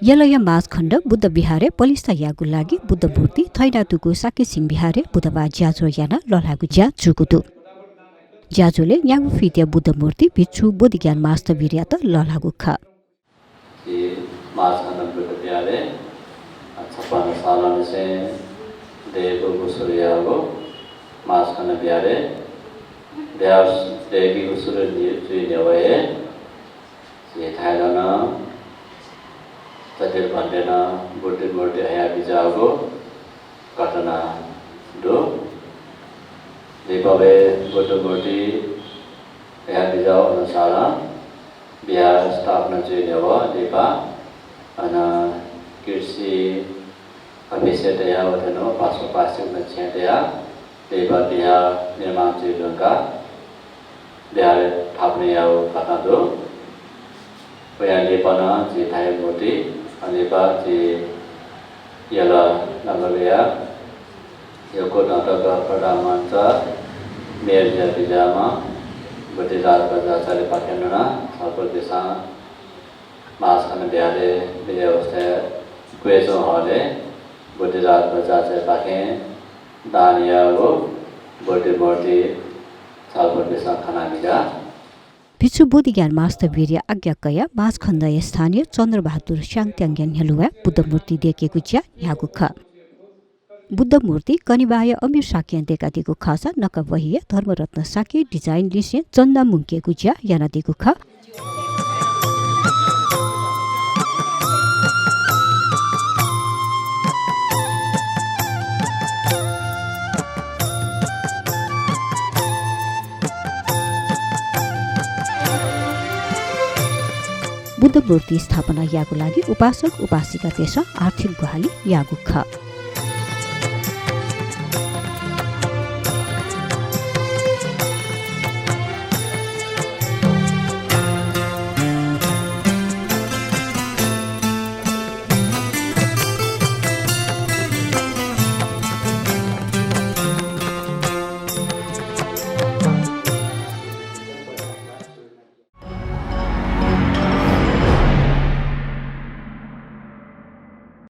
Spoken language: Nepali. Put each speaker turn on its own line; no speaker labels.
यलय माझखण्ड बुद्ध बिहारे पलिस्ता यागु लागि बुद्ध मूर्ति थैनातुको साकेसिङ बिहारे बुधबार ज्याजो याना ललागु ज्या जुगुदु ज्याजोले यागु फित्या बुद्ध मूर्ति भिक्षु बोधिज्ञान मास्टर बिर्या त ललागु ख
माझखण्ड बुद्ध बिहारे 56 साल से देव गुसुरियागो माझखण्ड बिहारे देव देवी गुसुर जुइनेवए ये थाइलाना तदेर भन्देना बुद्धि मूर्ति हया बिजागो घटना दो दीपावे बुद्ध मूर्ति हया बिजाओ अनुसार बिहार स्थापना जुइनेव दीपा अना कृषि अभिषेकया वदनो पासो नक्षेत्रया दीपा बिहार निर्माण जुइनुका बिहार थाप्नेयाव घटना दो वया नेपाना जी थाय मूर्ति अनेपा जी यला नगरया योको नाटक प्रधानमन्त्री मेयर जातिजामा बुद्धिराज बजाचार्य पाकेनना छलफल दिशा माझखण्ड बिहारे व्यवस्था क्वेजो हले बुद्धिराज बजाचार्य पाके दानियागो बुद्धि मूर्ति छलफल दिशा खाना मिला
भिक्षु बोधिज्ञान मास्टर वीर्य आज्ञाकया माझखण्ड स्थानीय चन्द्रबहादुर स्याङत्याङ्ग्यान हेलुवा बुद्ध मूर्ति देखेको ज्या यागु ख बुद्ध मूर्ति कनिबाय अमीर साकिया देखादिको खासा नकवहिया धर्मरत्न साके डिजाइन लिसे चन्दा मुङ्केको ज्या याना दिगु ख बुद्ध मूर्ति स्थापना यागु लागि उपासक उपासिका देश आर्थिक गुहाली यागु ख